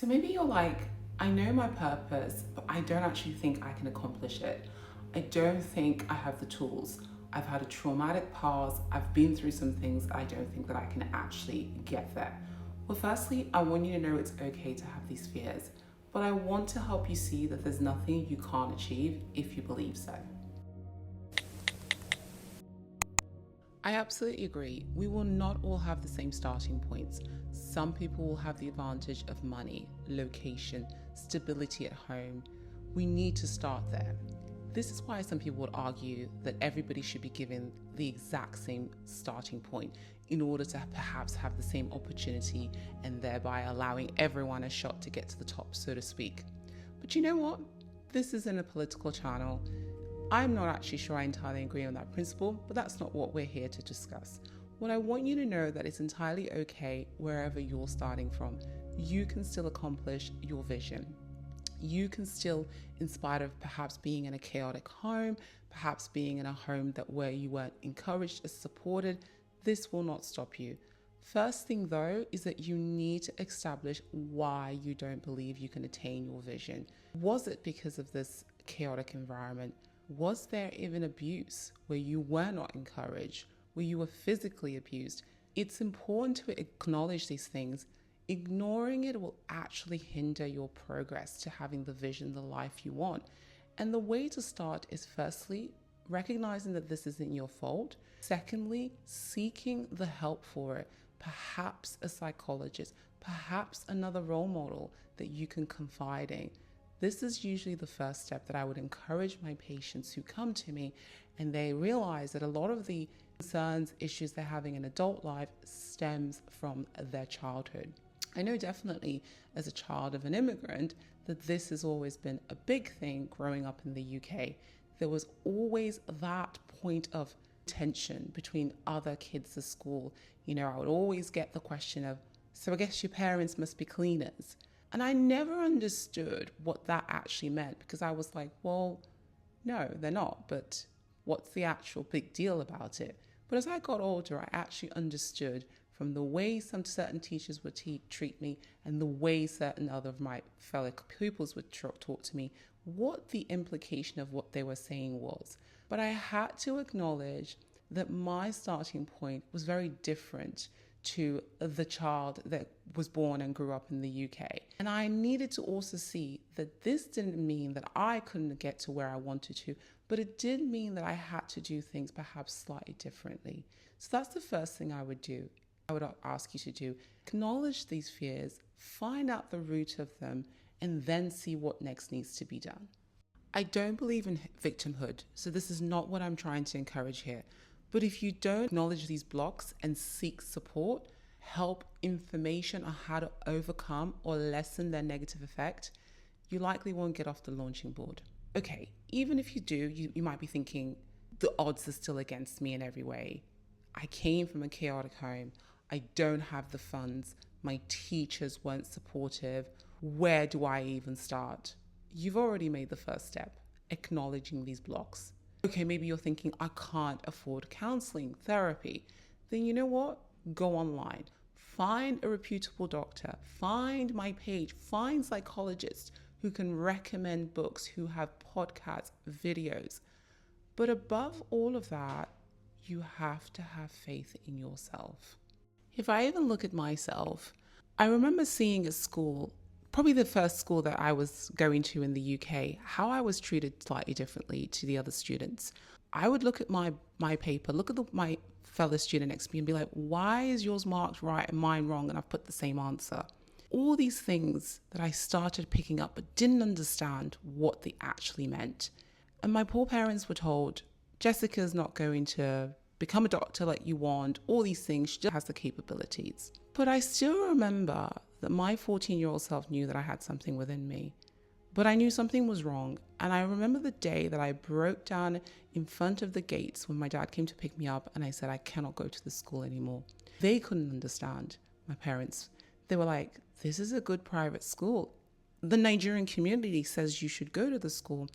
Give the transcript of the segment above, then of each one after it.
So maybe you're like, I know my purpose, but I don't actually think I can accomplish it. I don't think I have the tools. I've had a traumatic past. I've been through some things. I don't think that I can actually get there. Well, firstly, I want you to know it's okay to have these fears, but I want to help you see that there's nothing you can't achieve if you believe so. I absolutely agree. We will not all have the same starting points. Some people will have the advantage of money, location, stability at home. We need to start there. This is why some people would argue that everybody should be given the exact same starting point in order to perhaps have the same opportunity and thereby allowing everyone a shot to get to the top, so to speak. But you know what? This isn't a political channel. I'm not actually sure I entirely agree on that principle, but that's not what we're here to discuss. What I want you to know that it's entirely okay wherever you're starting from. You can still accomplish your vision. You can still, in spite of perhaps being in a chaotic home, perhaps being in a home where you weren't encouraged or supported, this will not stop you. First thing though is that you need to establish why you don't believe you can attain your vision. Was it because of this chaotic environment? Was there even abuse where you were not encouraged, where you were physically abused? It's important to acknowledge these things. Ignoring it will actually hinder your progress to having the vision, the life you want. And the way to start is firstly, recognizing that this isn't your fault. Secondly, seeking the help for it. Perhaps a psychologist, perhaps another role model that you can confide in. This is usually the first step that I would encourage my patients who come to me and they realize that a lot of the concerns, issues they're having in adult life stems from their childhood. I know definitely as a child of an immigrant that this has always been a big thing growing up in the UK. There was always that point of tension between other kids at school. You know, I would always get the question of, so I guess your parents must be cleaners. And I never understood what that actually meant because I was like, well, no, they're not. But what's the actual big deal about it? But as I got older, I actually understood from the way some certain teachers would treat me and the way certain other of my fellow pupils would talk to me, what the implication of what they were saying was. But I had to acknowledge that my starting point was very different to the child that was born and grew up in the UK. And I needed to also see that this didn't mean that I couldn't get to where I wanted to, but it did mean that I had to do things perhaps slightly differently. So that's the first thing I would do. I would ask you to do. Acknowledge these fears, find out the root of them, and then see what next needs to be done. I don't believe in victimhood, so this is not what I'm trying to encourage here. But if you don't acknowledge these blocks and seek support, help, information on how to overcome or lessen their negative effect, you likely won't get off the launching board. Okay, even if you do, you might be thinking, the odds are still against me in every way. I came from a chaotic home. I don't have the funds. My teachers weren't supportive. Where do I even start? You've already made the first step, acknowledging these blocks. Okay, maybe you're thinking, I can't afford counseling, therapy. Then you know what? Go online. Find a reputable doctor. Find my page. Find psychologists who can recommend books, who have podcasts, videos. But above all of that, you have to have faith in yourself. If I even look at myself, I remember seeing at school, probably the first school that I was going to in the UK, how I was treated slightly differently to the other students. I would look at my paper, look at my fellow student next to me and be like, why is yours marked right and mine wrong? And I've put the same answer. All these things that I started picking up but didn't understand what they actually meant. And my poor parents were told, Jessica's not going to become a doctor like you want, all these things, she just has the capabilities. But I still remember that my 14-year-old self knew that I had something within me, but I knew something was wrong. And I remember the day that I broke down in front of the gates when my dad came to pick me up and I said, I cannot go to the school anymore. They couldn't understand, my parents. They were like, this is a good private school. The Nigerian community says you should go to the school.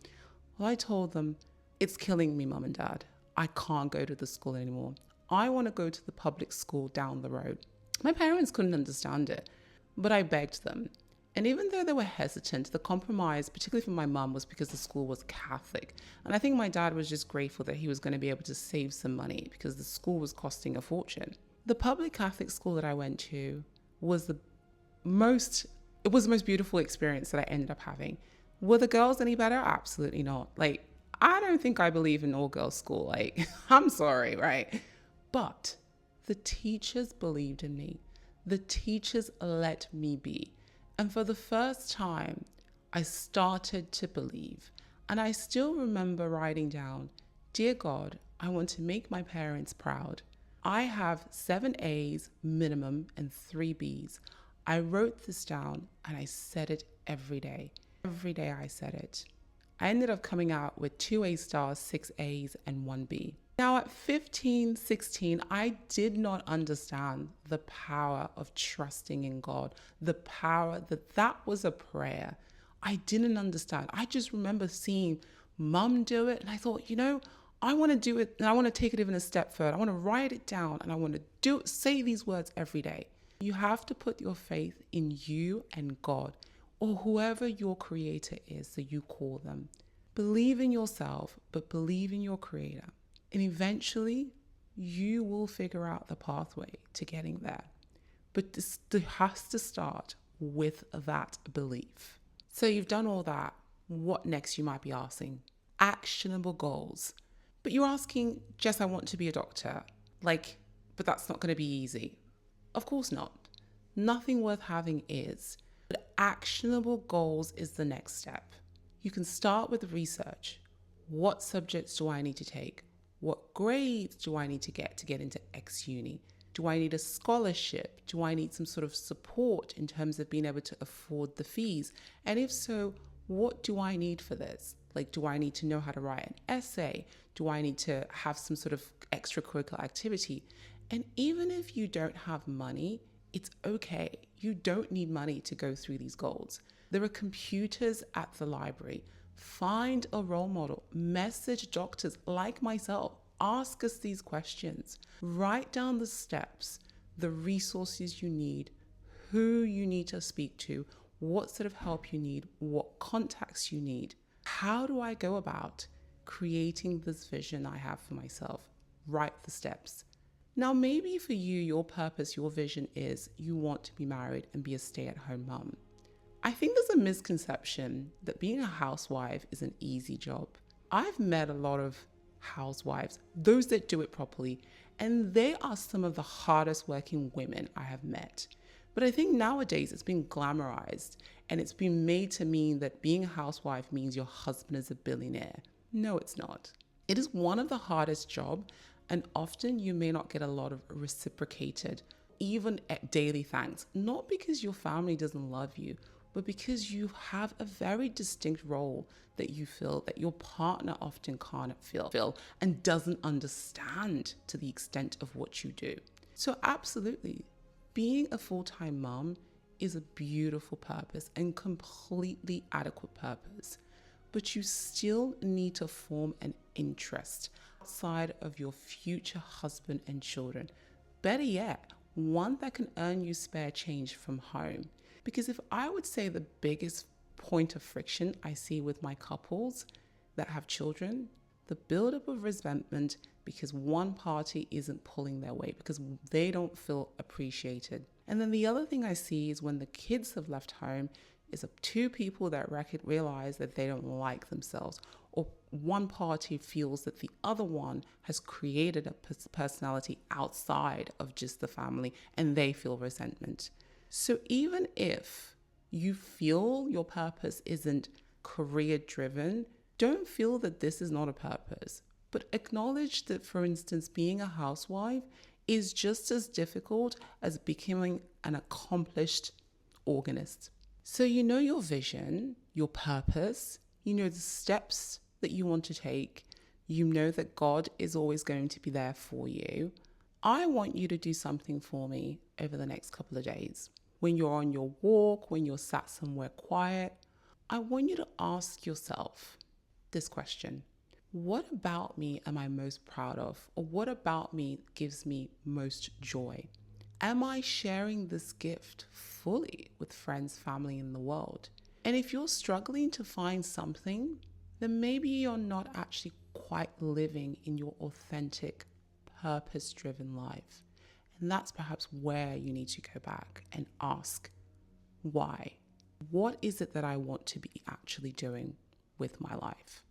Well, I told them, it's killing me, mum and dad. I can't go to the school anymore. I want to go to the public school down the road. My parents couldn't understand it, but I begged them. And even though they were hesitant, the compromise, particularly for my mum, was because the school was Catholic. And I think my dad was just grateful that he was going to be able to save some money because the school was costing a fortune. The public Catholic school that I went to was the most beautiful experience that I ended up having. Were the girls any better? Absolutely not. Like, I don't think I believe in all girls school. Like, I'm sorry, right? But the teachers believed in me. The teachers let me be. And for the first time, I started to believe. And I still remember writing down, "Dear God, I want to make my parents proud. I have 7 A's minimum and 3 B's. I wrote this down and I said it every day. Every day I said it. I ended up coming out with 2 A stars, 6 A's, and 1 B. Now at 15, 16, I did not understand the power of trusting in God, the power that was a prayer. I didn't understand. I just remember seeing mum do it and I thought, I want to do it and I want to take it even a step further. I want to write it down and I want to say these words every day. You have to put your faith in you and God, or whoever your creator is that you call them. Believe in yourself, but believe in your creator. And eventually, you will figure out the pathway to getting there. But this has to start with that belief. So you've done all that. What next, you might be asking? Actionable goals. But you're asking, Jess, I want to be a doctor. But that's not going to be easy. Of course not. Nothing worth having is. But actionable goals is the next step. You can start with research. What subjects do I need to take? What grades do I need to get into X uni? Do I need a scholarship? Do I need some sort of support in terms of being able to afford the fees? And if so, what do I need for this? Do I need to know how to write an essay? Do I need to have some sort of extracurricular activity? And even if you don't have money, it's okay. You don't need money to go through these goals. There are computers at the library. Find a role model. Message doctors like myself. Ask us these questions. Write down the steps, the resources you need, who you need to speak to, what sort of help you need, what contacts you need. How do I go about creating this vision I have for myself? Write the steps. Now, maybe for you, your purpose, your vision is you want to be married and be a stay-at-home mum. I think there's a misconception that being a housewife is an easy job. I've met a lot of housewives, those that do it properly, and they are some of the hardest working women I have met. But I think nowadays it's been glamorized and it's been made to mean that being a housewife means your husband is a billionaire. No, it's not. It is one of the hardest jobs, and often you may not get a lot of reciprocated, even at daily thanks, not because your family doesn't love you, but because you have a very distinct role that you feel that your partner often can't feel and doesn't understand to the extent of what you do. So absolutely, being a full-time mom is a beautiful purpose and completely adequate purpose, but you still need to form an interest outside of your future husband and children. Better yet, one that can earn you spare change from home. Because if I would say the biggest point of friction I see with my couples that have children, the buildup of resentment because one party isn't pulling their weight, because they don't feel appreciated. And then the other thing I see is when the kids have left home, is two people that realize that they don't like themselves, or one party feels that the other one has created a personality outside of just the family and they feel resentment. So even if you feel your purpose isn't career driven, don't feel that this is not a purpose, but acknowledge that, for instance, being a housewife is just as difficult as becoming an accomplished organist. So you know your vision, your purpose, you know the steps that you want to take, you know that God is always going to be there for you. I want you to do something for me over the next couple of days. When you're on your walk, when you're sat somewhere quiet, I want you to ask yourself this question. What about me am I most proud of? Or what about me gives me most joy? Am I sharing this gift fully with friends, family, and the world? And if you're struggling to find something, then maybe you're not actually quite living in your authentic, purpose-driven life. And that's perhaps where you need to go back and ask, why? What is it that I want to be actually doing with my life?